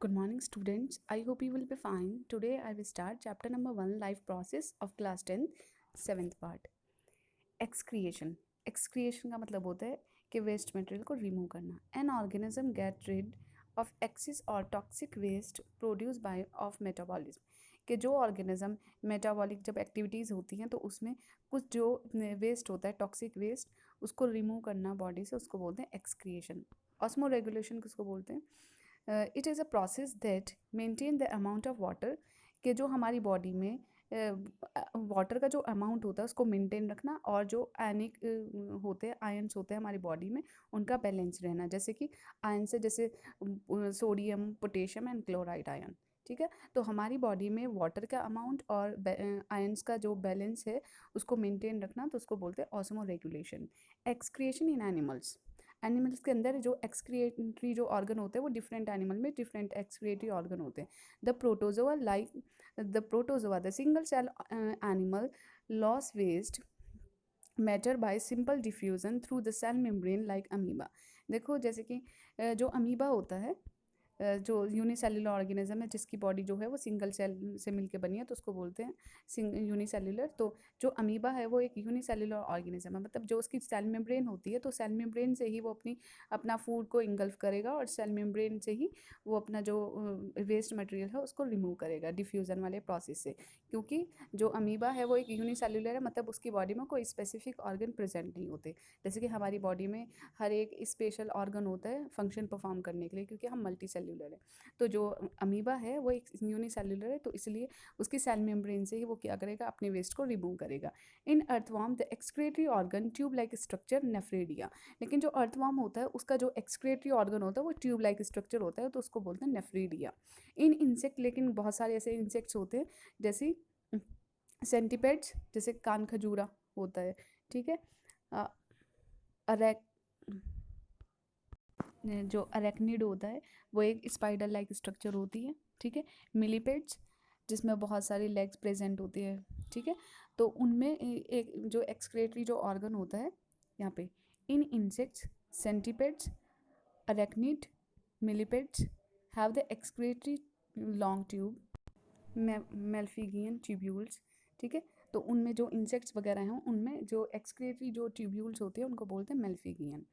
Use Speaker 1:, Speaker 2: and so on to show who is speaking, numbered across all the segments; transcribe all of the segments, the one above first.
Speaker 1: Good morning, students. I hope you will be fine. Today, I will start chapter number 1 Life Process of class 10th, 7th part. Excretion. Excretion का मतलब होता है कि waste material को remove करना. An organism get rid of excess or toxic waste produced by of metabolism. कि जो organism metabolic जब एक्टिविटीज़ होती हैं तो उसमें कुछ जो वेस्ट होता है टॉक्सिक वेस्ट उसको रिमूव करना बॉडी से, उसको बोलते हैं एक्सक्रिएशन. ऑस्मो रेगुलेशन किसको बोलते हैं? It is a process that maintain the amount of water, कि जो हमारी बॉडी में वाटर का जो अमाउंट होता है उसको मेंटेन रखना, और जो आयनिक होते हैं आयंस होते हैं हमारी बॉडी में उनका बैलेंस रहना. जैसे कि आयन से जैसे sodium, potassium and chloride ion. ठीक है, तो हमारी बॉडी में वाटर का अमाउंट और आयंस का जो बैलेंस है उसको मेंटेन रखना, तो उसको बोलते हैं osmoregulation. Excretion in animals. Animals के अंदर जो एक्सक्रिएटरी जो ऑर्गन होते हैं वो डिफरेंट एनिमल में डिफरेंट एक्सक्रिएटरी ऑर्गन होते हैं. The protozoa like the protozoa the single cell animal loss waste matter by simple diffusion through the cell membrane like amoeba. देखो जैसे कि जो अमीबा होता है, जो यूनिसेलुलर ऑर्गेनिज्म है जिसकी बॉडी जो है वो सिंगल सेल से मिलकर बनी है, तो उसको बोलते हैं यूनिसेलुलर. तो जो अमीबा है वो एक यूनिसेलुलर ऑर्गेनिज्म है, मतलब जो उसकी सेल मेम्ब्रेन होती है तो सेल मेम्ब्रेन से ही वो अपना फूड को इंगल्फ करेगा, और सेल मेम्ब्रेन से ही वो अपना जो वेस्ट मटेरियल है उसको रिमूव करेगा डिफ्यूज़न वाले प्रोसेस से. क्योंकि जो अमीबा है वो एक यूनिसेलुलर है, मतलब उसकी बॉडी में कोई स्पेसिफिक ऑर्गन प्रेजेंट नहीं होते. जैसे कि हमारी बॉडी में हर एक स्पेशल ऑर्गन होता है फंक्शन परफॉर्म करने के लिए, क्योंकि हम मल्टी सेल्यूलर है. तो जो अमीबा है वो एक यूनिसेल्युलर है, तो इसलिए उसकी सेल मेम्ब्रेन से ही वो क्या करेगा, अपने वेस्ट को रिमूव करेगा. इन earthworm the excretory organ tube like structure nephridia. लेकिन जो अर्थवॉर्म होता है उसका जो एक्सक्रेटरी ऑर्गन होता है वो ट्यूब लाइक स्ट्रक्चर होता है, तो उसको बोलते हैं नेफ्रेडिया. इन इंसेक्ट, लेकिन बहुत सारे ऐसे इंसेक्ट्स होते हैं जैसे सेंटीपेड्स, जैसे कान खजूरा होता है. ठीक है, अरेक जो अरेक्निड होता है वो एक स्पाइडर लाइक स्ट्रक्चर होती है. ठीक है, मिलीपेड्स जिसमें बहुत सारी लेग्स प्रेजेंट होती है. ठीक है, तो उनमें एक जो एक्सक्रेटरी जो ऑर्गन होता है यहाँ पे, इन insects centipedes arachnid millipedes have the excretory long tube malpighian tubules. ठीक है, तो उनमें जो इंसेक्ट्स वगैरह हैं उनमें जो एक्सक्रेटरी जो ट्यूब्यूल्स होती है उनको बोलते हैं malpighian.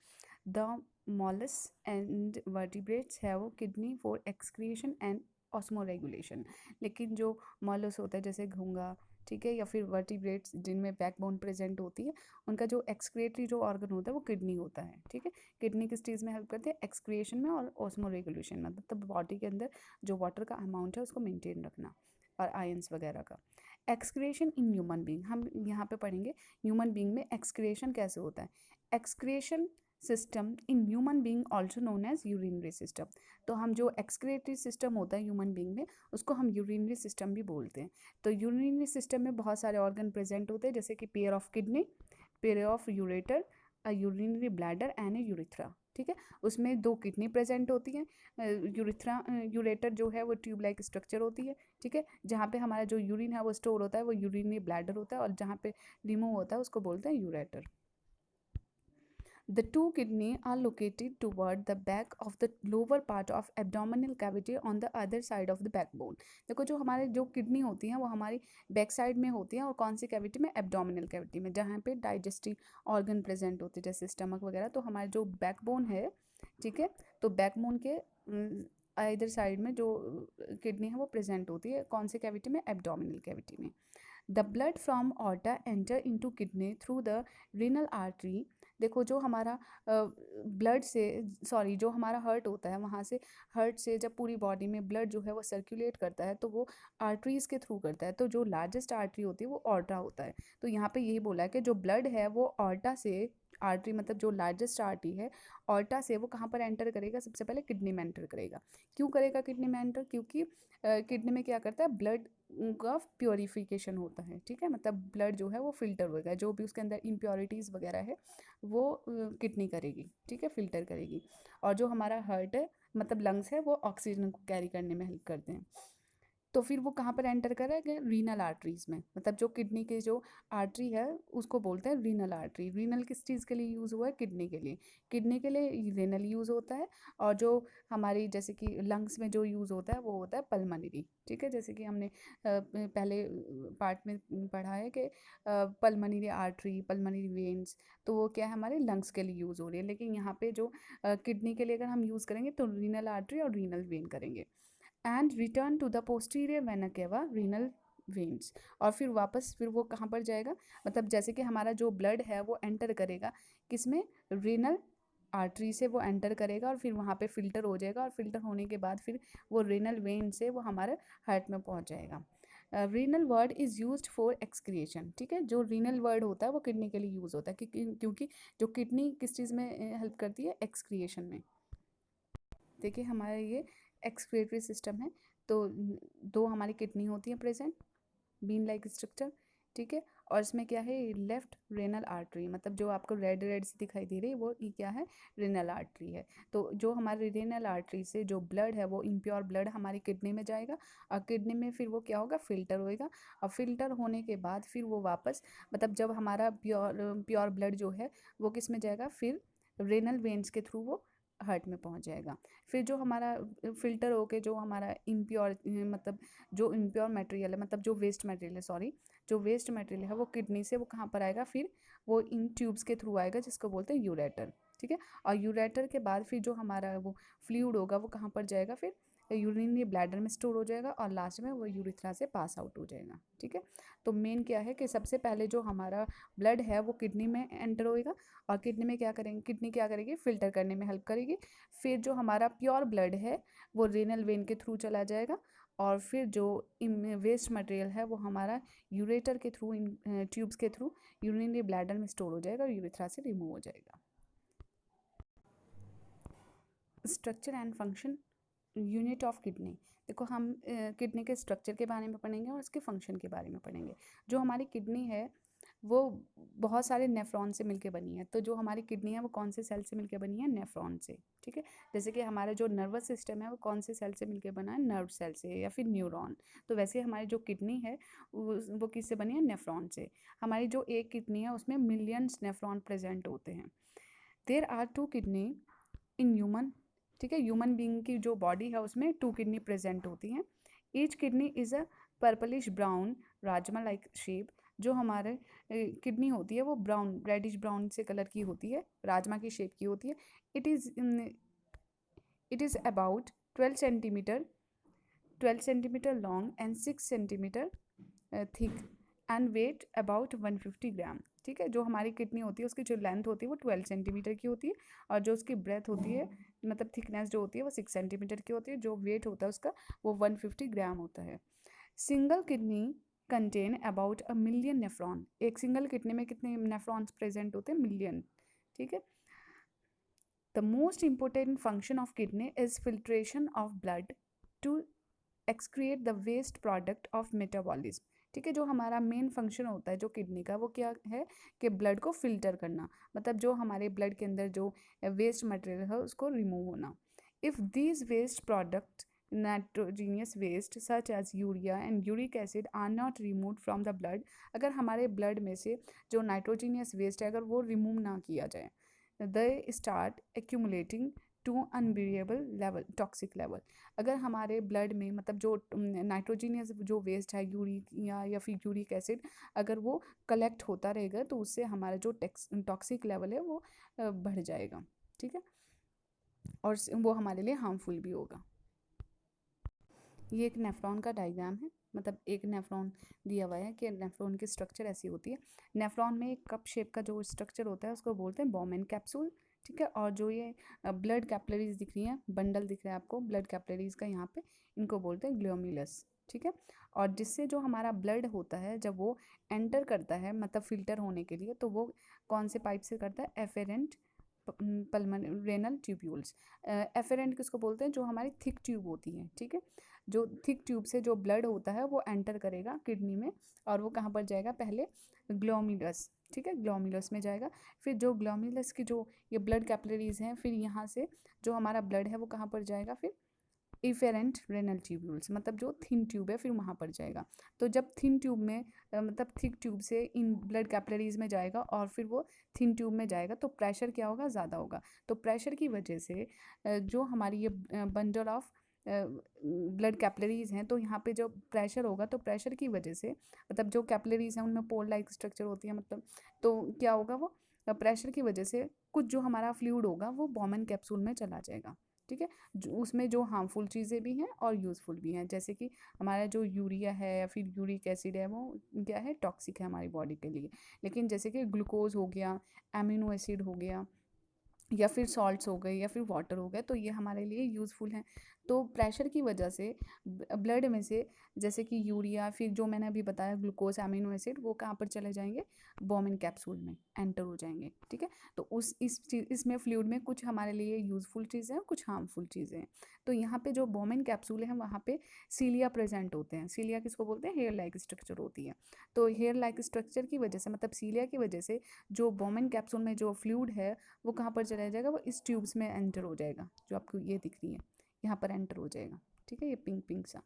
Speaker 1: The mollusks and vertebrates have kidney for excretion and osmoregulation. लेकिन जो मॉलस होता है जैसे घोंगा, ठीक है, या फिर वर्टिब्रेट्स जिनमें बैकबोन प्रेजेंट होती है, उनका जो एक्सक्रेटरी जो ऑर्गन होता है वो किडनी होता है. ठीक है, किडनी किस चीज़ में हेल्प करती है, एक्सक्रिएशन में और ऑस्मो रेगुलेशन में, मतलब बॉडी के अंदर जो वाटर का अमाउंट है उसको मेंटेन रखना और आयंस वगैरह का. एक्सक्रिएशन इन ह्यूमन बींग, हम यहाँ पे पढ़ेंगे ह्यूमन बींग में एक्सक्रिएशन कैसे होता है. Excretion system in human being also known as urinary system. तो हम जो एक्सक्रेटरी सिस्टम होता है ह्यूमन बींग में उसको हम यूरिनरी सिस्टम भी बोलते हैं. तो यूरिनरी सिस्टम में बहुत सारे ऑर्गन प्रेजेंट होते हैं, जैसे कि pair of kidney, pair of ureter, a urinary bladder and A urethra. ठीक है, उसमें 2 किडनी प्रेजेंट होती हैं. यूरिथ्रा यूरेटर जो है वो ट्यूब लाइक स्ट्रक्चर होती है. ठीक है, जहाँ पे हमारा जो यूरिन है वो स्टोर होता है वो यूरिनरी ब्लैडर होता है, और जहाँ पे रिमूव होता है उसको बोलते हैं ureter. The two kidneys are located toward the back of the lower part of abdominal cavity on the other side of the backbone. देखो जो हमारे जो किडनी होती हैं वो हमारी बैक साइड में होती हैं, और कौन सी कैविटी में, एब्डोमिनल कैविटी में, जहाँ पे डाइजेस्टिव ऑर्गन प्रेजेंट होते हैं जैसे स्टमक वगैरह. तो हमारे जो बैकबोन है, ठीक है, तो बैकबोन के इधर साइड में जो किडनी है वो प्रेजेंट होती है, कौन सी कैविटी में, एब्डोमिनल कैविटी में. The blood from aorta enter into kidney through the renal artery. देखो जो हमारा ब्लड से, सॉरी, जो हमारा हर्ट होता है वहाँ से, हर्ट से जब पूरी बॉडी में ब्लड जो है वो सर्कुलेट करता है तो वो आर्टरीज़ के थ्रू करता है. तो जो लार्जेस्ट आर्टरी होती है वो ऑर्टा होता है. तो यहाँ पे यही बोला है कि जो ब्लड है वो ऑर्टा से, आर्टरी मतलब जो लार्जेस्ट आर्टरी है ऑर्टा से, वो कहाँ पर एंटर करेगा, सबसे पहले किडनी में एंटर करेगा. क्यों करेगा किडनी में एंटर, क्योंकि किडनी में क्या करता है, ब्लड का प्योरीफिकेशन होता है. ठीक है, मतलब ब्लड जो है वो फिल्टर होगा, जो भी उसके अंदर इम्प्योरिटीज़ वगैरह है वो किडनी करेगी. ठीक है, फिल्टर करेगी. और जो हमारा हार्ट है मतलब लंग्स है वो ऑक्सीजन को कैरी करने में हेल्प करते हैं. तो फिर वो कहाँ पर एंटर करेगा, रीनल आर्टरीज में। मतलब जो किडनी की जो आर्टरी है उसको बोलते हैं रीनल आर्टरी। रीनल किस चीज़ के लिए यूज़ हुआ है, किडनी के लिए। किडनी के लिए रीनल यूज़ होता है, और जो हमारी जैसे कि लंग्स में जो यूज़ होता है वो होता है पल्मनरी। ठीक है, जैसे कि हमने पहले पार्ट में पढ़ा है कि पल्मनरी आर्टरी, पल्मनरी वेन्स, तो वो क्या है, हमारे लंग्स के लिए यूज़ हो रही है। लेकिन यहाँ पे जो किडनी के लिए अगर हम यूज़ करेंगे तो रीनल आर्टरी और रीनल वेन करेंगे। And return to the posterior vena cava renal veins. और फिर वापस फिर वो कहाँ पर जाएगा, मतलब जैसे कि हमारा जो ब्लड है वो एंटर करेगा किसमें, रीनल आर्टरी से वो एंटर करेगा, और फिर वहाँ पे फिल्टर हो जाएगा, और फिल्टर होने के बाद फिर वो रीनल वेन से वो हमारे हार्ट में पहुँच जाएगा। Renal word is used for excretion. ठीक है, जो रीनल वर्ड होता है वो किडनी के लिए यूज़ होता है, क्योंकि जो किडनी किस चीज़ में हेल्प करती है, एक्सक्रिएशन में। देखिए हमारा ये एक्सक्रीटरी सिस्टम है, तो दो हमारी किडनी होती है प्रेजेंट, बीन लाइक स्ट्रक्चर। ठीक है, और इसमें क्या है, लेफ्ट रेनल आर्टरी, मतलब जो आपको रेड रेड से दिखाई दे रही है वो ये क्या है, रेनल आर्टरी है। तो जो हमारी रेनल आर्टरी से जो ब्लड है वो इम्प्योर ब्लड हमारी किडनी में जाएगा, और किडनी में फिर वो क्या होगा, फिल्टर होएगा, और फिल्टर होने के बाद फिर वो वापस, मतलब जब हमारा प्योर ब्लड जो है वो किस में जाएगा, फिर रेनल वेन्स के थ्रू वो हार्ट में पहुंच जाएगा। फिर जो हमारा फिल्टर होके जो हमारा इम्प्योर, मतलब जो इम्प्योर मटेरियल है, मतलब जो वेस्ट मटेरियल है, सॉरी, जो वेस्ट मटेरियल है वो किडनी से वो कहाँ पर आएगा, फिर वो इन ट्यूब्स के थ्रू आएगा जिसको बोलते हैं यूरेटर। ठीक है, और यूरेटर के बाद फिर जो हमारा वो फ्लूइड होगा वो कहाँ पर जाएगा, फिर यूरिनरी ब्लैडर में स्टोर हो जाएगा, और लास्ट में वो यूरिथ्रा से पास आउट हो जाएगा। ठीक है, तो मेन क्या है कि सबसे पहले जो हमारा ब्लड है वो किडनी में एंटर होएगा, और किडनी में क्या करेंगे, किडनी क्या करेगी, फिल्टर करने में हेल्प करेगी। फिर जो हमारा प्योर ब्लड है वो रेनल वेन के थ्रू चला जाएगा, और फिर जो वेस्ट मटेरियल है वो हमारा यूरेटर के थ्रू, इन ट्यूब्स के थ्रू यूरिनरी ब्लैडर में स्टोर हो जाएगा और यूरेथ्रा से रिमूव हो जाएगा। Structure and function unit of kidney. देखो हम किडनी के स्ट्रक्चर के बारे में पढ़ेंगे और इसके फंक्शन के बारे में पढ़ेंगे। जो हमारी किडनी है वो बहुत सारे नेफ्रॉन से मिलके बनी है। तो जो हमारी किडनी है वो कौन से सेल से मिलके बनी है, नेफ्रॉन से। ठीक है, जैसे कि हमारा जो नर्वस सिस्टम है वो कौन से सेल से मिलके बना है, नर्व सेल से या फिर न्यूरॉन। तो वैसे हमारी जो किडनी है वो किससे बनी है, नेफ्रॉन से। हमारी जो एक किडनी है उसमें मिलियंस नेफ्रॉन प्रेजेंट होते हैं। There are two kidney in human. ठीक है, ह्यूमन बीइंग की जो बॉडी है उसमें 2 किडनी प्रेजेंट होती हैं। Each kidney is a purplish brown rajma like shape. जो हमारे किडनी होती है वो ब्राउन, रेडिश ब्राउन से कलर की होती है, राजमा की शेप की होती है। It is it is about 12 centimetre long and 6 centimetre thick and weight about 150 gram. ठीक है, जो हमारी किडनी होती है उसकी जो लेंथ होती है वो 12 सेंटीमीटर की होती है, और जो उसकी ब्रेथ होती है, मतलब थिकनेस जो होती है वो 6 सेंटीमीटर की होती है। जो वेट होता है उसका वो 150 ग्राम होता है। Single kidney contain about a million nephron. एक सिंगल किडनी में कितने नेफ्रॉन्स प्रेजेंट होते हैं, मिलियन। ठीक है, the most important function of kidney is filtration of blood to excrete the waste product of metabolism. ठीक है, जो हमारा मेन फंक्शन होता है जो किडनी का वो क्या है, कि ब्लड को फिल्टर करना, मतलब जो हमारे ब्लड के अंदर जो वेस्ट मटेरियल है उसको रिमूव होना। If these waste product nitrogenous waste such as urea and uric acid are not remove from the blood. अगर हमारे ब्लड में से जो नाइट्रोजीनियस वेस्ट है अगर वो रिमूव ना किया जाए, they start accumulating to unbelievable level, toxic level. अगर हमारे ब्लड में मतलब जो नाइट्रोजीनियस जो वेस्ट है, यूरिया या फिर यूरिक एसिड, अगर वो कलेक्ट होता रहेगा तो उससे हमारा जो टॉक्सिक लेवल है वो बढ़ जाएगा। ठीक है, और वो हमारे लिए हार्मफुल भी होगा। ये एक नेफ्रॉन का डायग्राम है, मतलब एक नेफ्रॉन दिया हुआ है कि नेफ्रॉन की स्ट्रक्चर ऐसी होती है। नेफ्रॉन में एक कप शेप का जो स्ट्रक्चर होता है उसको बोलते हैं बोमेन कैप्सूल। ठीक है, और जो ये ब्लड कैपिलरीज दिख रही हैं, बंडल दिख रहा है आपको ब्लड कैपिलरीज का यहाँ पे, इनको बोलते हैं ग्लोम्युलस। ठीक है, और जिससे जो हमारा ब्लड होता है जब वो एंटर करता है मतलब फिल्टर होने के लिए, तो वो कौन से पाइप से करता है, एफेरेंट रेनल ट्यूब्यूल्स। एफेरेंट किसको बोलते हैं, जो हमारी थिक ट्यूब होती है। ठीक है, जो थिक ट्यूब से जो ब्लड होता है वो एंटर करेगा किडनी में, और वो कहाँ पर जाएगा, पहले ग्लोम्युलस। ठीक है, ग्लोम्युलस में जाएगा। फिर जो ग्लोम्युलस की जो ये ब्लड कैपिलरीज हैं, फिर यहाँ से जो हमारा ब्लड है वो कहाँ पर जाएगा, फिर इफेरेंट रेनल ट्यूब्यूल्स, मतलब जो थिन ट्यूब है फिर वहाँ पर जाएगा। तो जब थिन ट्यूब में मतलब थिक ट्यूब से इन ब्लड कैपिलरीज में जाएगा और फिर वो थिन ट्यूब में जाएगा तो प्रेशर क्या होगा, ज़्यादा होगा। तो प्रेशर की वजह से जो हमारी ये बंडल ऑफ ब्लड कैपिलरीज हैं, तो यहाँ पे जो प्रेशर होगा तो प्रेशर की वजह से मतलब जो कैपिलरीज हैं उनमें पोल लाइक स्ट्रक्चर होती है, मतलब तो क्या होगा, वो प्रेशर की वजह से कुछ जो हमारा फ्लूइड होगा वो बॉमन कैप्सूल में चला जाएगा। ठीक है, उसमें जो हार्मफुल चीज़ें भी हैं और यूज़फुल भी हैं, जैसे कि हमारा जो यूरिया है या फिर यूरिक एसिड है वो क्या है, टॉक्सिक है हमारी बॉडी के लिए। लेकिन जैसे कि ग्लूकोज हो गया, एमिनो एसिड हो गया, या फिर सॉल्ट्स हो गए या फिर वाटर हो गए, तो ये हमारे लिए यूज़फुल हैं। तो प्रेशर की वजह से ब्लड में से जैसे कि यूरिया, फिर जो मैंने अभी बताया ग्लूकोज, अमीनो एसिड, वो कहाँ पर चले जाएंगे, बॉमिन कैप्सूल में एंटर हो जाएंगे। ठीक है, तो उस इस चीज़ इसमें फ्लूइड में कुछ हमारे लिए यूज़फुल चीज़ें हैं, कुछ हार्मफुल चीज़ें हैं। तो यहाँ पे जो बॉमिन कैप्सूल है वहाँ पे सीलिया प्रेजेंट होते हैं। सीलिया किसको बोलते हैं, हेयर लाइक स्ट्रक्चर होती है। तो हेयर लाइक स्ट्रक्चर की वजह से मतलब सीलिया की वजह से जो बॉमिन कैप्सूल में जो फ्लूइड है वो कहाँ पर चला जाएगा, वो इस ट्यूब्स में एंटर हो जाएगा, जो आपको ये दिख रही है यहाँ पर एंटर हो जाएगा। ठीक है, ये पिंक पिंक सा।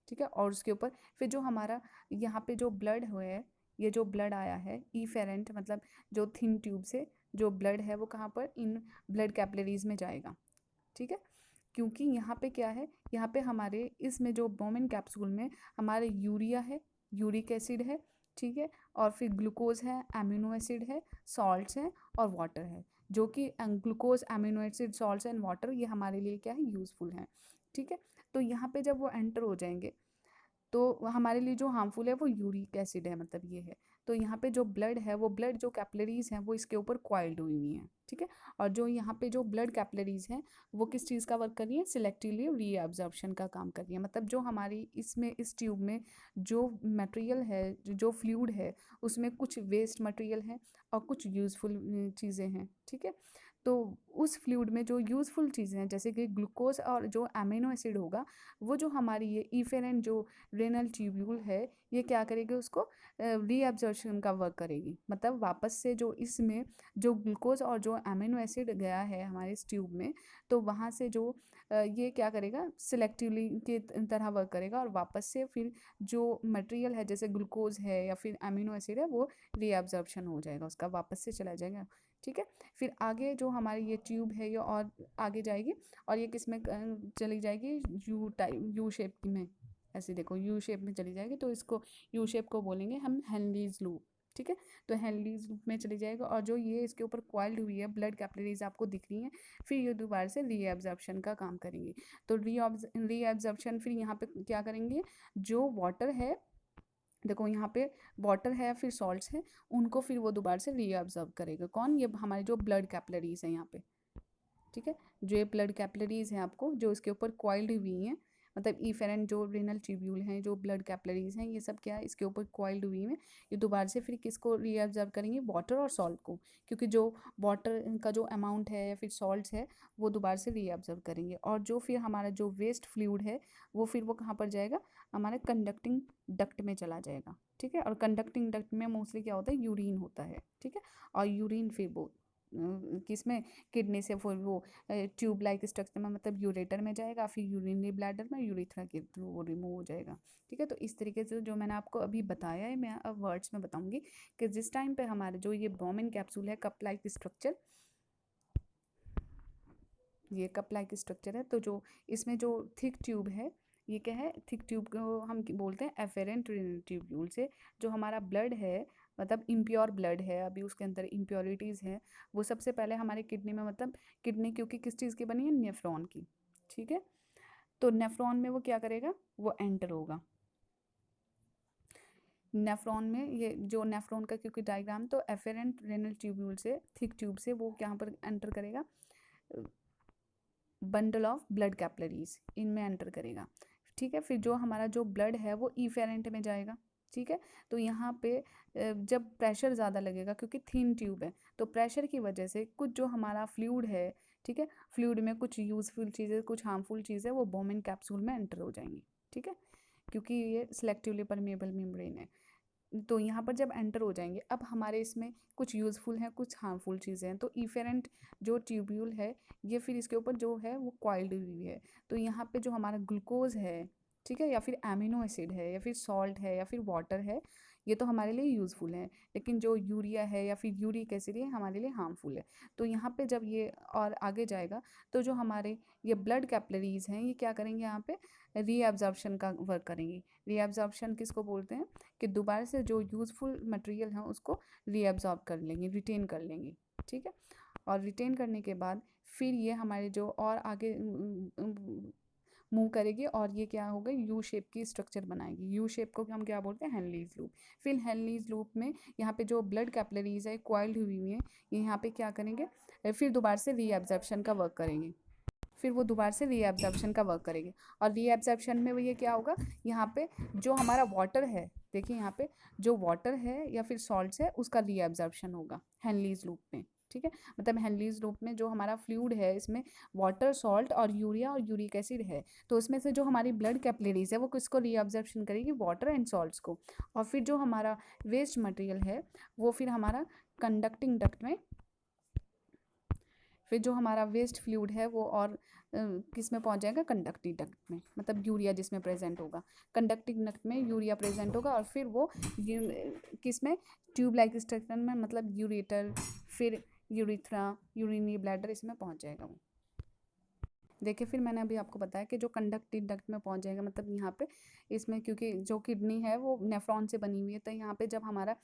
Speaker 1: ठीक है, और उसके ऊपर फिर जो हमारा यहाँ पे जो ब्लड हुआ है, ये जो ब्लड आया है इफेरेंट मतलब जो थिन ट्यूब से जो ब्लड है वो कहाँ पर, इन ब्लड कैपिलरीज में जाएगा। ठीक है, क्योंकि यहाँ पे क्या है, यहाँ पे हमारे इसमें जो बॉमिन कैप्सूल में हमारे यूरिया है, यूरिक एसिड है, ठीक है, और फिर ग्लूकोज है, एमिनो एसिड है, सॉल्ट्स हैं और वाटर है, जो कि glucose, amino acid, salts and water ये हमारे लिए क्या है, यूज़फुल हैं। ठीक है, तो यहाँ पे जब वो एंटर हो जाएंगे तो हमारे लिए जो हार्मफुल है वो यूरिक एसिड है, मतलब ये है। तो यहाँ पे जो ब्लड है, वो ब्लड जो कैपिलरीज हैं वो इसके ऊपर क्वाइल्ड हुई हुई हैं। ठीक है, और जो यहाँ पे जो ब्लड कैपिलरीज हैं वो किस चीज़ का वर्क कर रही है, सिलेक्टिवली रीअब्जॉर्प्शन का काम कर रही है। मतलब जो हमारी इसमें इस ट्यूब में जो मटेरियल है, जो फ्लूइड है, उसमें कुछ वेस्ट मटेरियल है और कुछ यूज़फुल चीज़ें हैं। ठीक है, तो उस फ्लूइड में जो यूज़फुल चीज़ें हैं जैसे कि ग्लूकोज और जो अमीनो एसिड होगा, वो जो हमारी ये इफेरेंट जो रेनल ट्यूब्यूल है ये क्या करेगी, उसको रीअब्जॉर्प्शन का वर्क करेगी। मतलब वापस से जो इसमें जो ग्लूकोज और जो अमीनो एसिड गया है हमारे इस ट्यूब में, तो वहाँ से जो ये क्या करेगा, सिलेक्टिवली के तरह वर्क करेगा और वापस से फिर जो मटेरियल है जैसे ग्लूकोज है या फिर अमीनो एसिड है वो रीअब्जॉर्प्शन हो जाएगा, उसका वापस से चला जाएगा। ठीक है, फिर आगे जो हमारी ये ट्यूब है ये और आगे जाएगी और ये किस में चली जाएगी, यू टाइप, यू शेप में, ऐसे देखो यू शेप में चली जाएगी। तो इसको यू शेप को बोलेंगे हम हेनलीज लूप। ठीक है, तो हेनलीज लूप में चली जाएगा और जो ये इसके ऊपर क्वाइल्ड हुई है ब्लड कैपिलरीज आपको दिख रही हैं, फिर ये दोबारा से रीएब्जॉर्प्शन का काम करेंगी। तो रीएब्जॉर्प्शन फिर यहाँ पे क्या करेंगे, जो वाटर है, देखो यहाँ पे वाटर है फिर सॉल्ट्स है, उनको फिर वो दोबारा से रीअब्जॉर्ब करेगा। कौन, ये हमारे जो ब्लड कैपिलरीज हैं यहाँ पे। ठीक है, जो ये ब्लड कैपिलरीज हैं आपको जो इसके ऊपर क्वाइल्ड हुई हैं, मतलब इफेरेंट जो रेनल ट्यूब्यूल हैं, जो ब्लड कैपिलरीज हैं, ये सब क्या है, इसके ऊपर क्वाइल्ड हुई हैं। ये दोबारा से फिर किसको रीअब्जॉर्ब करेंगे, वाटर और सॉल्ट को, क्योंकि जो वाटर का जो अमाउंट है या फिर सॉल्ट्स है वो दोबारा से रीअब्जॉर्ब करेंगे। और जो फिर हमारा जो वेस्ट फ्लूइड है वो फिर वो कहाँ पर जाएगा, हमारे कंडक्टिंग डक्ट में चला जाएगा। ठीक है, और कंडक्टिंग डक्ट में मोस्टली क्या होता है, यूरिन होता है। ठीक है, और यूरिन फिर वो किसमें, किडनी से फिर वो ट्यूब लाइक स्ट्रक्चर में मतलब यूरेटर में जाएगा, फिर यूरिनरी ब्लैडर में यूरिथ्रा के थ्रू वो रिमूव हो जाएगा। ठीक है, तो इस तरीके से जो मैंने आपको अभी बताया है मैं अब वर्ड्स में बताऊंगी कि जिस टाइम पे हमारे जो ये बॉमिन कैप्सूल है, कप लाइक स्ट्रक्चर, ये कप लाइक स्ट्रक्चर है, तो जो इसमें जो थिक ट्यूब है, ये क्या है, थिक ट्यूब को हम बोलते हैं एफेरेंट रेनल ट्यूब्यूल से जो हमारा ब्लड है, मतलब इम्प्योर ब्लड है, अभी उसके अंदर इम्प्योरिटीज़ हैं, वो सबसे पहले हमारे किडनी में, मतलब किडनी क्योंकि किस चीज़ की बनी है, नेफ्रॉन की। ठीक है, तो नेफ्रॉन में वो क्या करेगा, वो एंटर होगा नेफ्रॉन में। ये जो नेफ्रॉन का क्योंकि डायग्राम, तो एफेरेंट रेनल ट्यूब्यूल से थिक ट्यूब से वो यहाँ पर एंटर करेगा, बंडल ऑफ ब्लड कैपिलरीज इनमें एंटर करेगा। ठीक है, फिर जो हमारा जो ब्लड है वो इफेरेंट में जाएगा। ठीक है, तो यहाँ पे जब प्रेशर ज़्यादा लगेगा क्योंकि थिन ट्यूब है, तो प्रेशर की वजह से कुछ जो हमारा फ्लूइड है, ठीक है, फ्लूइड में कुछ यूज़फुल चीज़ें, कुछ हार्मफुल चीज़ें वो बॉमिन कैप्सूल में एंटर हो जाएंगी। ठीक है, क्योंकि ये सिलेक्टिवली परमेबल मेम्ब्रेन है। तो यहाँ पर जब एंटर हो जाएंगे, अब हमारे इसमें कुछ यूज़फुल हैं, कुछ हार्मफुल चीज़ें हैं। तो इफेरेंट जो ट्यूब्यूल है, ये फिर इसके ऊपर जो है वो कॉइल्ड हुई है। तो यहाँ पे जो हमारा ग्लूकोज है, ठीक है, या फिर एमिनो एसिड है, या फिर सॉल्ट है, या फिर वाटर है, ये तो हमारे लिए यूज़फुल है। लेकिन जो यूरिया है या फिर यूरिक एसिड है, हमारे लिए हार्मफुल है। तो यहाँ पे जब ये और आगे जाएगा, तो जो हमारे ये ब्लड कैपिलरीज हैं, ये क्या करेंगे, यहाँ पे रीअब्जॉर्प्शन का वर्क करेंगे। रीअब्जॉर्प्शन किसको बोलते हैं, कि दोबारा से जो यूज़फुल मटेरियल है उसको रीअब्जॉर्ब कर लेंगे, रिटेन कर लेंगे, ठीक है। और रिटेन करने के बाद फिर ये हमारे जो और आगे मूव करेगी, और ये क्या होगा, यू शेप की स्ट्रक्चर बनाएगी। यू शेप को हम क्या बोलते हैं, हेनलीज लूप। फिर हेनलीज लूप में यहाँ पे जो ब्लड कैपिलरीज है क्वाइल्ड हुई हैं, ये यहाँ पे क्या करेंगे, फिर दोबारा से रीअब्जॉर्प्शन का वर्क करेंगे। फिर वो दोबारा से रीअब्जॉर्प्शन का वर्क करेंगे। और रीअब्जॉर्प्शन में वो ये क्या होगा, यहाँ पे जो हमारा वाटर है, देखिए यहाँ पे जो वाटर है या फिर सॉल्ट्स है, उसका रीअब्जॉर्प्शन होगा हेनलीज लूप में, ठीक है। मतलब हेनलीज लूप में जो हमारा फ्लूइड है, इसमें वाटर, सॉल्ट और यूरिया और यूरिक एसिड है। तो उसमें से जो हमारी ब्लड कैपिलरीज है वो किसको रीअब्जॉर्प्शन करेगी, वाटर एंड सॉल्ट्स को। और फिर जो हमारा वेस्ट मटेरियल है वो फिर हमारा कंडक्टिंग डक्ट में, फिर जो हमारा वेस्ट फ्लूइड है वो और किस में पहुंच जाएगा, कंडक्टिंग डक्ट में। मतलब यूरिया जिसमें प्रेजेंट होगा, कंडक्टिंग डक्ट में यूरिया प्रेजेंट होगा। और फिर वो किस में, ट्यूब लाइक स्ट्रक्चर में, मतलब यूरेटर, फिर यूरिथ्रा, यूरिनरी ब्लैडर, इसमें पहुंच जाएगा वो। देखिए फिर मैंने अभी आपको बताया कि जो कंडक्टिव डक्ट में पहुंच जाएगा, मतलब यहाँ पे इसमें क्योंकि जो किडनी है वो नेफ्रॉन से बनी हुई है, तो यहाँ पे जब हमारा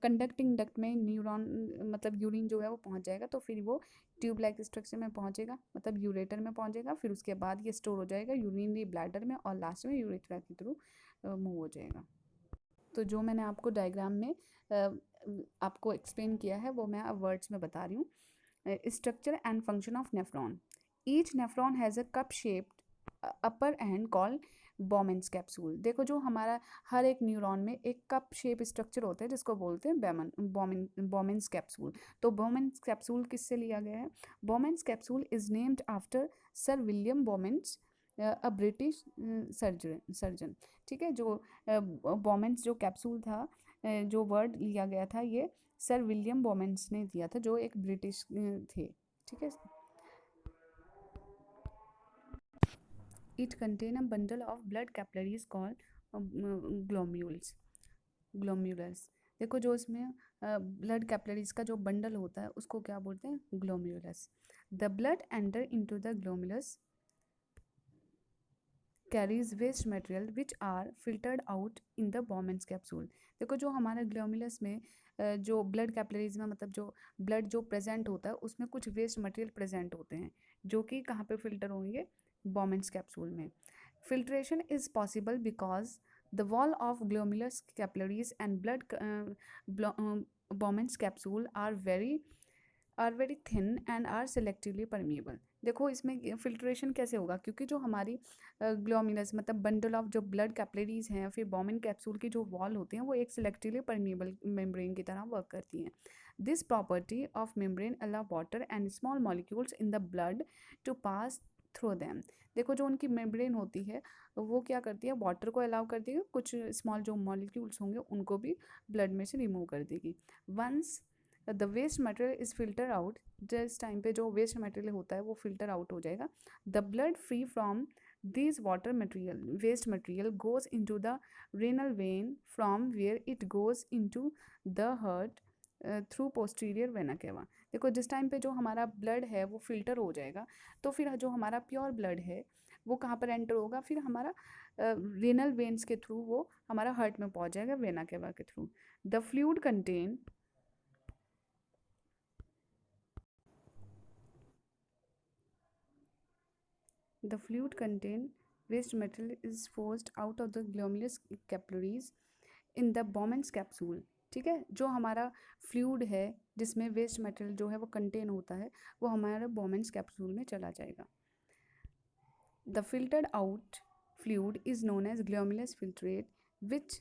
Speaker 1: कंडक्टिंग डक्ट में न्यूरॉन, मतलब यूरिन जो है वो पहुंच जाएगा, तो फिर वो ट्यूब लाइक स्ट्रक्चर में पहुंचेगा, मतलब यूरेटर में पहुंचेगा। फिर उसके बाद ये स्टोर हो जाएगा यूरिनरी ब्लैडर में, और लास्ट में यूरेथ्रा के थ्रू मूव हो जाएगा। तो जो मैंने आपको डायग्राम में आपको एक्सप्लेन किया है वो मैं अब वर्ड्स में बता रही हूँ। Structure and function of nephron. Each nephron has a cup shaped upper and called बोमेंस capsule. देखो जो हमारा हर एक न्यूरॉन में एक कप शेप स्ट्रक्चर होता है जिसको बोलते हैं बोमेंस कैप्सूल। तो बोमेंस कैप्सूल किससे लिया गया है, बोमेंस capsule is named after sir William बोमेंस, a British surgeon, ठीक है। जो बोमेंस जो कैप्सूल था, जो वर्ड लिया गया था, ये सर विलियम बोमेंस ने दिया था, जो एक ब्रिटिश थे, ठीक है। It contain a bundle of blood capillaries called glomerulus, glomerulus. देखो जो इसमें ब्लड कैपिलरीज का जो बंडल होता है उसको क्या बोलते हैं, glomerulus. The blood enter into the glomerulus carries waste material which are filtered out in the Bowman's capsule. देखो जो हमारे ग्लोम्युलस में जो ब्लड कैपिलरीज में, मतलब जो ब्लड जो प्रेजेंट होता है उसमें कुछ वेस्ट मटेरियल प्रेजेंट होते हैं, जो कि कहाँ पे फिल्टर होंगे, बोमेंस कैप्सूल में। Filtration is possible because the wall of glomerulus capillaries and blood Bowman's capsule are very thin and are selectively permeable. देखो इसमें फिल्ट्रेशन कैसे होगा, क्योंकि जो हमारी ग्लोमिनस, मतलब बंडल ऑफ जो ब्लड कैपिलरीज हैं, फिर बोमेन कैप्सूल की जो वॉल होते हैं वो एक सेलेक्टिवली परमिएबल मेम्ब्रेन की तरह वर्क करती हैं। This property of membrane allow water and small molecules in the blood to pass through them. देखो जो उनकी मेम्ब्रेन होती है वो क्या करती है, वाटर को अलाउ कर देगी, कुछ स्मॉल जो मॉलिक्यूल्स होंगे उनको भी ब्लड में से रिमूव कर देगी। Once the waste material is filter out, जिस टाइम पे जो वेस्ट मटेरियल होता है वो फिल्टर आउट हो जाएगा, the blood free from this water material waste material goes into the renal vein from where it goes into the heart through posterior vena cava. देखो जिस टाइम पे जो हमारा ब्लड है वो फिल्टर हो जाएगा, तो फिर जो हमारा प्योर ब्लड है वो कहाँ पर एंटर होगा, फिर हमारा रेनल वेन्स के थ्रू वो हमारा हार्ट में पहुँच जाएगा, वेना केवा के through. The fluid contain The fluid contain waste material is forced out of the glomerulus capillaries in the Bowman's capsule। ठीक है, जो हमारा फ्लूइड है जिसमें वेस्ट मटेरियल जो है वो कंटेन होता है वो हमारे बोमेंस कैप्सूल में चला जाएगा। The filtered out fluid is known as glomerulus filtrate which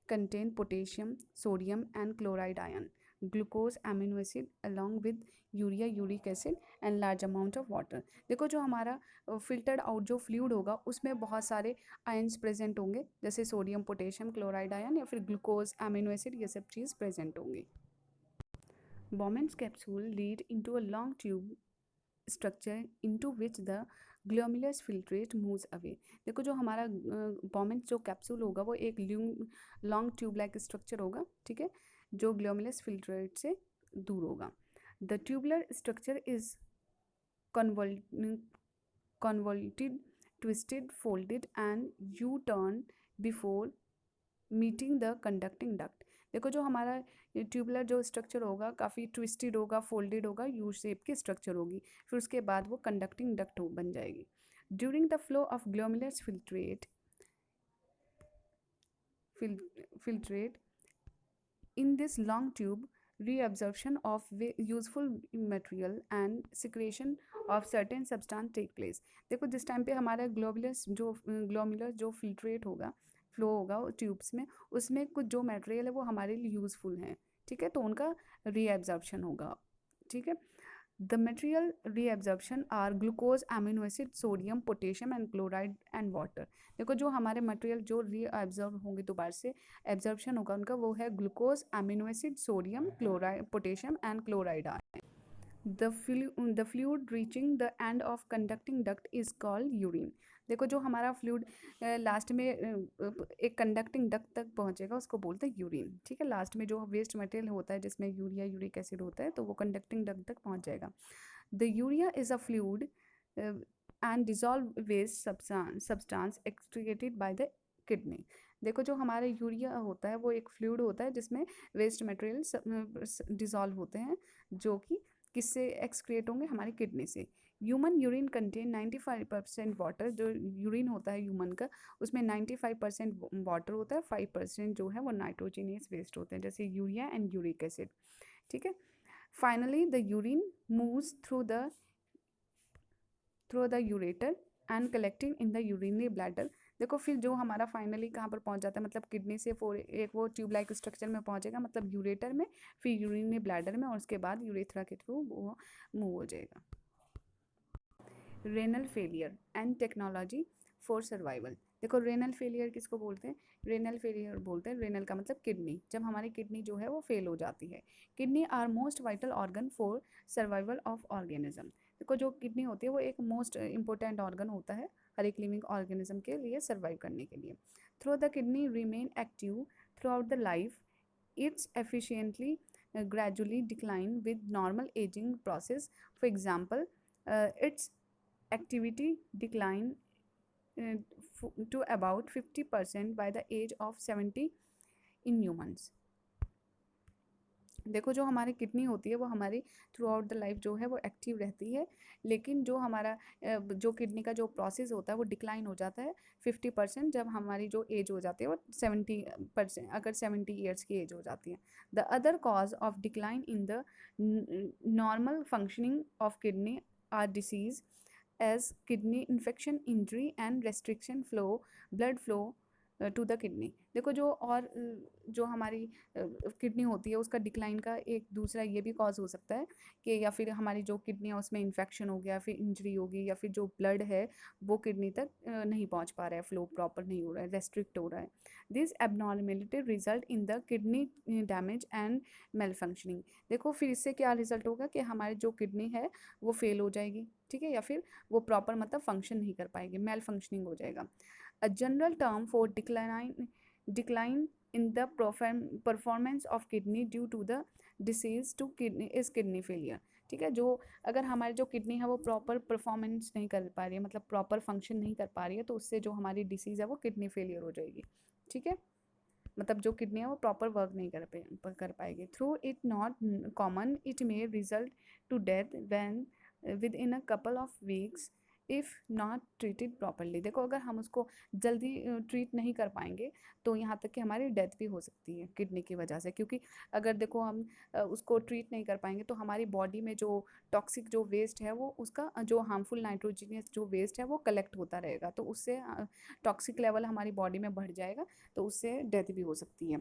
Speaker 1: contain potassium, sodium and chloride ion. Glucose amino acid along with urea uric acid and large amount of water. देखो जो हमारा फिल्टर्ड आउट जो fluid होगा उसमें बहुत सारे ions present होंगे, जैसे सोडियम पोटेशियम क्लोराइड आयन या फिर ग्लूकोज एमिनो एसिड, ये सब चीज़ प्रेजेंट होंगी। Bowman's capsule lead into a long tube structure into which the glomerulus filtrate moves away। देखो जो हमारा बॉमेंस जो कैप्सूल होगा वो एक लॉन्ग ट्यूब लाइक स्ट्रक्चर होगा, ठीक है, जो ग्लोमेरुलस फिल्ट्रेट से दूर होगा। The tubular structure is convoluted, twisted, folded and U-turn before meeting the conducting duct. देखो जो हमारा ट्यूबुलर जो स्ट्रक्चर होगा काफ़ी ट्विस्टेड होगा, फोल्डेड होगा, यू शेप की स्ट्रक्चर होगी, फिर उसके बाद वो कंडक्टिंग डक्ट बन जाएगी। During the flow of glomerulus filtrate in this long tube, reabsorption of useful material and secretion of certain substance take place। देखो जिस टाइम पे हमारा ग्लोमेरुलर जो फिल्ट्रेट होगा, फ्लो होगा ट्यूब्स में, उसमें कुछ जो मटेरियल है वो हमारे लिए यूज़फुल हैं, ठीक है, तो उनका रीएब्जॉर्प्शन होगा, ठीक है। The material reabsorption are glucose amino acid sodium potassium and chloride and water. देखो जो हमारे मटेरियल जो रीएब्जॉर्ब होंगे दोबारा से एब्जॉर्प्शन होगा उनका, वो है glucose amino acid sodium chloride potassium and chloride ion. The fluid reaching the end of conducting duct is called urine। देखो जो हमारा फ्लूइड लास्ट में एक कंडक्टिंग डक्ट तक पहुंचेगा उसको बोलते हैं यूरिन, ठीक है। लास्ट में जो वेस्ट मटेरियल होता है जिसमें यूरिया यूरिक एसिड होता है तो वो कंडक्टिंग डक्ट तक पहुंच जाएगा। The urea is a fluid and dissolve waste substance excreted by the kidney. देखो जो हमारा यूरिया होता है वो एक फ्लूइड होता है जिसमें वेस्ट मटेरियल डिजॉल्व होते हैं, जो कि किससे एक्सक्रिएट होंगे, हमारी किडनी से। Human urine contain 95% water. जो यूरिन होता है ह्यूमन का उसमें 95% वाटर होता है, 5% जो है वो नाइट्रोजनियस वेस्ट होते हैं, जैसे यूरिया एंड यूरिक एसिड, ठीक है। Finally the urine moves through the ureter and collecting in the urinary bladder. देखो फिर जो हमारा फाइनली कहाँ पर पहुँच जाता है, मतलब किडनी से एक वो ट्यूब लाइक स्ट्रक्चर में पहुँचेगा, मतलब यूरेटर में, फिर यूरिनरी ब्लैडर में, और उसके बाद यूरेथ्रा के थ्रू वो मूव हो जाएगा। Renal failure and technology for survival. देखो रेनल फेलियर किसको बोलते हैं, रेनल फेलियर बोलते हैं, रेनल का मतलब किडनी, जब हमारी किडनी जो है वो फेल हो जाती है। Kidney are most vital organ for survival of organism. देखो जो किडनी होती है वो एक मोस्ट इंपॉर्टेंट ऑर्गन होता है हर एक लिविंग ऑर्गेनिज्म के लिए सर्वाइव करने के लिए। Through the kidney remain active through out the life, it's efficiently gradually decline with normal aging process। For example, its activity decline to about 50% by the age of 70 in humans। देखो जो हमारी kidney होती है वो हमारी through out the life जो है वो एक्टिव रहती है, लेकिन जो हमारा जो किडनी का जो प्रोसेस होता है वो डिक्लाइन हो जाता है 50% जब हमारी जो एज हो जाती है वो 70%, अगर 70 ईयर्स की एज हो जाती है। The other cause of decline in the normal functioning of kidney are disease as kidney infection, injury and restriction blood flow to the kidney. देखो जो और जो हमारी किडनी होती है उसका डिक्लाइन का एक दूसरा ये भी कॉज हो सकता है कि या फिर हमारी जो किडनी है उसमें इन्फेक्शन हो गया, फिर इंजरी होगी, या फिर जो ब्लड है वो किडनी तक नहीं पहुंच पा रहा है, फ्लो प्रॉपर नहीं हो रहा है, रेस्ट्रिक्ट हो रहा है। This abnormality result in the kidney damage and malfunctioning. देखो फिर इससे क्या रिजल्ट होगा कि हमारी जो किडनी है वो फेल हो जाएगी, ठीक है, या फिर वो प्रॉपर मतलब फंक्शन नहीं कर पाएगी, मेल फंक्शनिंग हो जाएगा। A general term for decline in the performance of kidney due to the disease to kidney is kidney failure। ठीक है, जो अगर हमारी जो किडनी है वो प्रॉपर परफॉर्मेंस नहीं कर पा रही है, मतलब प्रॉपर फंक्शन नहीं कर पा रही है, तो उससे जो हमारी डिसीज़ है वो किडनी फेलियर हो जाएगी, ठीक है। मतलब जो किडनी है वो प्रॉपर वर्क नहीं कर पाएगी। Through it not common, it may result to death when within a couple of weeks if not treated properly. देखो अगर हम उसको जल्दी ट्रीट नहीं कर पाएंगे तो यहाँ तक कि हमारी डेथ भी हो सकती है किडनी की वजह से, क्योंकि अगर देखो हम उसको ट्रीट नहीं कर पाएंगे तो हमारी बॉडी में जो टॉक्सिक जो वेस्ट है वो उसका जो हार्मफुल नाइट्रोजनियस जो वेस्ट है वो कलेक्ट होता रहेगा, तो उससे टॉक्सिक लेवल हमारी बॉडी में बढ़ जाएगा, तो उससे डेथ भी हो सकती है।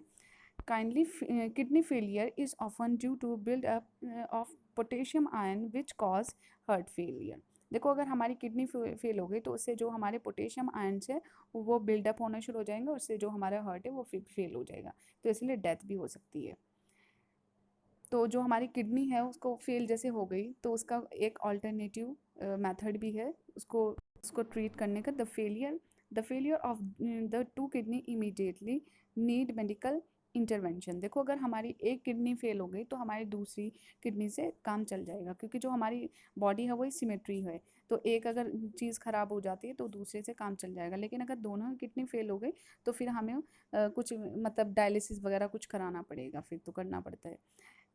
Speaker 1: Kindly kidney failure is often due to build up of potassium ion which cause heart failure. देखो अगर हमारी किडनी फेल हो गई तो उससे जो हमारे पोटेशियम आयन्स है वो बिल्डअप होना शुरू हो जाएंगे, और उससे जो हमारा हार्ट है वो फेल हो जाएगा, तो इसलिए डेथ भी हो सकती है। तो जो हमारी किडनी है उसको फेल जैसे हो गई तो उसका एक ऑल्टरनेटिव मेथड भी है उसको उसको ट्रीट करने का। The failure of the two kidney immediately need medical intervention. देखो अगर हमारी एक किडनी फेल हो गई तो हमारी दूसरी किडनी से काम चल जाएगा, क्योंकि जो हमारी बॉडी है वो सिमेट्री है, तो एक अगर चीज़ ख़राब हो जाती है तो दूसरे से काम चल जाएगा। लेकिन अगर दोनों किडनी फेल हो गई तो फिर हमें कुछ मतलब डायलिसिस वगैरह कुछ कराना पड़ेगा, फिर तो करना पड़ता है।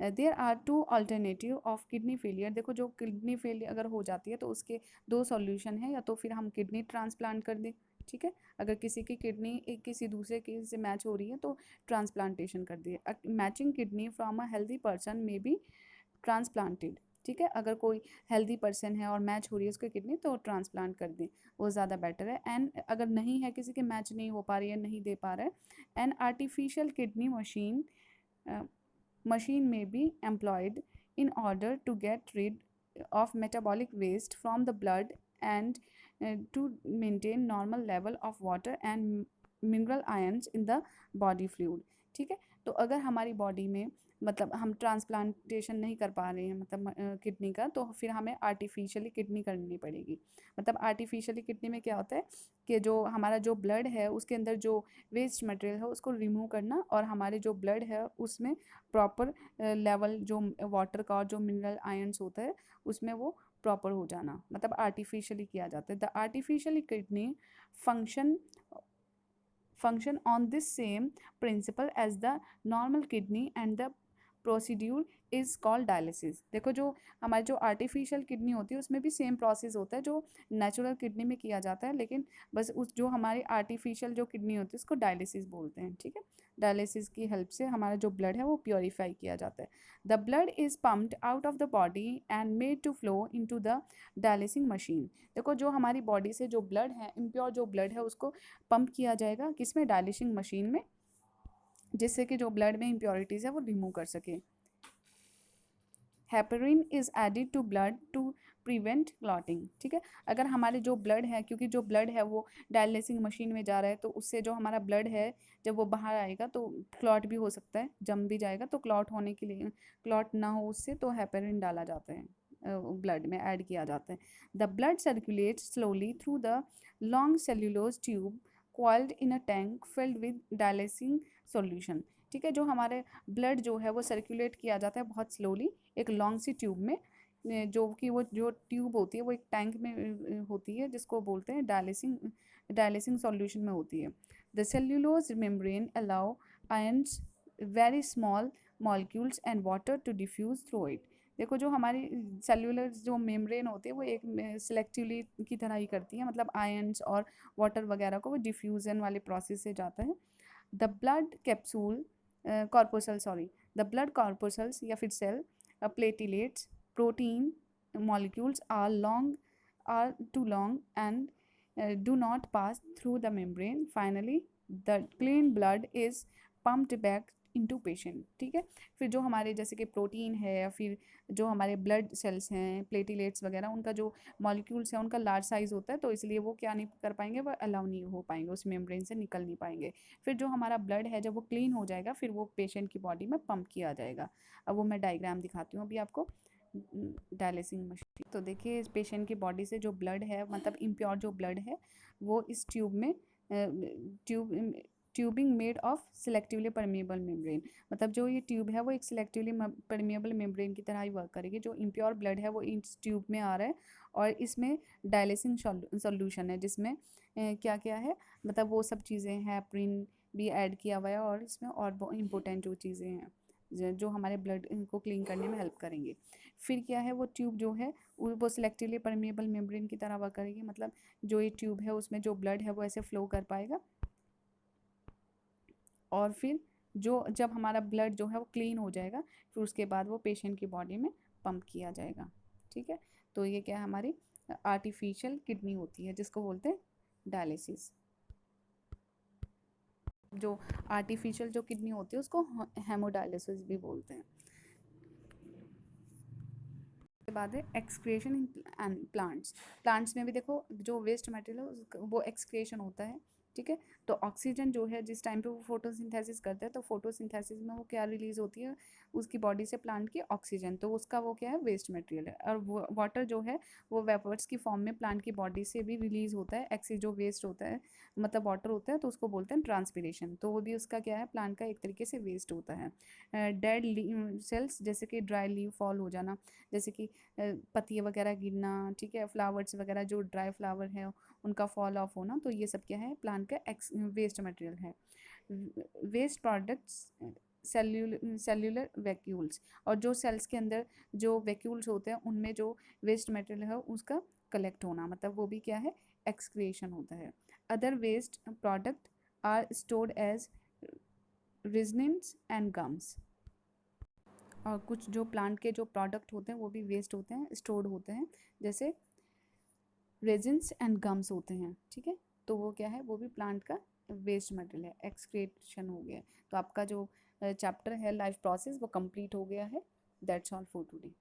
Speaker 1: There are two alternative of kidney failure. देखो जो किडनी फेलियर अगर हो जाती है तो उसके दो सॉल्यूशन है, या तो फिर हम किडनी ट्रांसप्लांट कर दें, ठीक है, अगर किसी की किडनी एक किसी दूसरे की से मैच हो रही है तो ट्रांसप्लांटेशन कर दिए। Matching kidney from a healthy person में बी ट्रांसप्लांटेड, ठीक है, अगर कोई हेल्दी पर्सन है और मैच हो रही है उसकी किडनी तो ट्रांसप्लांट कर दें, वो ज़्यादा बेटर है। एंड अगर नहीं है, किसी के मैच नहीं हो पा रही है, नहीं दे पा रहा है, an artificial kidney machine may be employed in order to get rid of metabolic waste from the blood and to maintain normal level of water and mineral ions in the body fluid। ठीक है, तो अगर हमारी body में मतलब हम transplantation नहीं कर पा रहे हैं मतलब किडनी का, तो फिर हमें आर्टिफिशियली किडनी करनी पड़ेगी। मतलब आर्टिफिशियली किडनी में क्या होता है कि जो हमारा जो ब्लड है उसके अंदर जो वेस्ट मटेरियल है उसको रिमूव करना, और हमारे जो ब्लड है उसमें प्रॉपर लेवल जो वाटर का और जो मिनरल आयंस होता है उसमें वो प्रॉपर हो जाना, मतलब आर्टिफिशियली किया जाता है। The artificially kidney function function on this same principle as the normal kidney and the procedure is called dialysis. देखो जो हमारी जो आर्टिफिशियल किडनी होती है उसमें भी सेम प्रोसेस होता है जो नेचुरल किडनी में किया जाता है, लेकिन बस उस जो हमारी आर्टिफिशियल जो किडनी होती है उसको डायलिसिस बोलते हैं, ठीक है। डायलिसिस की हेल्प से हमारा जो ब्लड है वो प्योरीफाई किया जाता है। The blood is pumped out of the body and made to flow into the dialysing machine. देखो जो हमारी बॉडी से जो ब्लड है, इम्प्योर जो ब्लड है उसको पंप किया जाएगा किसमें, डायलिसिंग मशीन में, जिससे कि जो ब्लड में इम्प्योरिटीज़ है वो रिमूव कर सके। Heparin is added to blood to prevent clotting, ठीक है, अगर हमारे जो ब्लड है, क्योंकि जो ब्लड है वो डायलिसिंग मशीन में जा रहा है तो उससे जो हमारा ब्लड है जब वो बाहर आएगा तो क्लॉट भी हो सकता है, जम भी जाएगा, तो क्लॉट होने के लिए, क्लॉट ना हो उससे, तो हेपेरिन डाला जाता है, ब्लड में ऐड किया जाता है। The blood circulate slowly through the long cellulose tube coiled in a tank filled with dialysing solution। ठीक है, जो हमारे ब्लड जो है वो सर्कुलेट किया जाता है बहुत स्लोली एक लॉन्ग सी ट्यूब में, जो कि वो जो ट्यूब होती है वो एक टैंक में होती है जिसको बोलते हैं डायलिसिंग सॉल्यूशन में होती है। The cellulose membrane allow ions very small molecules and water to diffuse through it. देखो जो हमारी सेल्यूलर जो मेम्ब्रेन होती है वो एक सिलेक्टिवली की तरह ही करती है, मतलब आयंस और वाटर वगैरह को वो डिफ्यूज़न वाले प्रोसेस से जाता है। The blood capsule corpuscle sorry the blood corpuscles या फिर cell platelets protein molecules are too long and do not pass through the membrane. Finally the clean blood is pumped back into patient. ठीक है, फिर जो हमारे जैसे कि protein है या फिर जो हमारे ब्लड सेल्स हैं प्लेटिलेट्स वगैरह, उनका जो मॉलिक्यूल्स हैं उनका लार्ज साइज़ होता है, तो इसलिए वो क्या नहीं कर पाएंगे, वो अलाउ नहीं हो पाएंगे, उस मेम्ब्रेन से निकल नहीं पाएंगे। फिर जो हमारा ब्लड है जब वो क्लीन हो जाएगा फिर वो पेशेंट की बॉडी में पंप किया जाएगा। अब वो मैं डायग्राम दिखाती हूँ अभी आपको डायलिसिंग मशीन। तो देखिए इस पेशेंट की बॉडी से जो ब्लड है मतलब इम्प्योर जो ब्लड है वो इस ट्यूब में tubing made of selectively permeable membrane, मतलब जो ये ट्यूब है वो एक सिलेक्टिवली परमिएबल मेम्ब्रेन की तरह ही वर्क करेगी। जो इम्प्योर ब्लड है वो इस ट्यूब में आ रहा है और इसमें डायलिसिंग सॉल्यूशन है जिसमें क्या क्या है, मतलब वो सब चीज़ें हैं, हेपरिन भी ऐड किया हुआ है और इसमें और बहुत इंपॉर्टेंट जो चीज़ें हैं जो हमारे ब्लड को क्लीन करने में हेल्प करेंगे। फिर क्या है, वो ट्यूब जो है वो सिलेक्टिवली परमिएबल मेम्ब्रेन की तरह वर्क करेगी, मतलब जो ये ट्यूब है उसमें जो ब्लड है वो ऐसे फ्लो कर पाएगा, और फिर जो जब हमारा ब्लड जो है वो क्लीन हो जाएगा फिर उसके बाद वो पेशेंट की बॉडी में पंप किया जाएगा। ठीक है, तो ये क्या है, हमारी आर्टिफिशियल किडनी होती है जिसको बोलते हैं डायलिसिस। जो आर्टिफिशियल जो किडनी होती है उसको हेमोडायलिसिस भी बोलते हैं। के बाद है एक्सक्रिएशन इन प्लांट्स। प्लांट्स में भी देखो जो वेस्ट मटेरियल है वो एक्सक्रिएशन होता है, ठीक है। तो ऑक्सीजन जो है जिस टाइम पे वो फोटोसिंथेसिस करते हैं तो फोटोसिंथेसिस में वो क्या रिलीज होती है उसकी बॉडी से प्लांट की ऑक्सीजन, तो उसका वो क्या है वेस्ट मटेरियल है। और वाटर जो है वो वेपर्स की फॉर्म में प्लांट की बॉडी से भी रिलीज होता है, जो वेस्ट होता है मतलब वाटर होता है तो उसको बोलते हैं ट्रांसपिरेशन, तो वो भी उसका क्या है प्लांट का एक तरीके से वेस्ट होता है। डेड सेल्स जैसे कि ड्राई लीव फॉल हो जाना, जैसे कि पत्ती वगैरह गिरना, ठीक है, फ्लावर्स वगैरह जो ड्राई फ्लावर है उनका फॉल ऑफ होना, तो ये सब क्या है प्लांट का वेस्ट मटेरियल है। वेस्ट प्रोडक्ट्स सेल्यूलर वैक्यूल्स, और जो सेल्स के अंदर जो वैक्यूल्स होते हैं उनमें जो वेस्ट मटेरियल है उसका कलेक्ट होना, मतलब वो भी क्या है एक्सक्रिएशन होता है। Other waste product are stored as resins and gums, और कुछ जो प्लांट के जो प्रोडक्ट होते हैं वो भी वेस्ट होते हैं, स्टोर्ड होते हैं, जैसे रेजिन्स एंड गम्स होते हैं, ठीक है। तो वो क्या है वो भी प्लांट का वेस्ट मटेरियल है, एक्सक्रिएशन हो गया है। तो आपका जो चैप्टर है लाइफ प्रोसेस वो कंप्लीट हो गया है। That's all for today.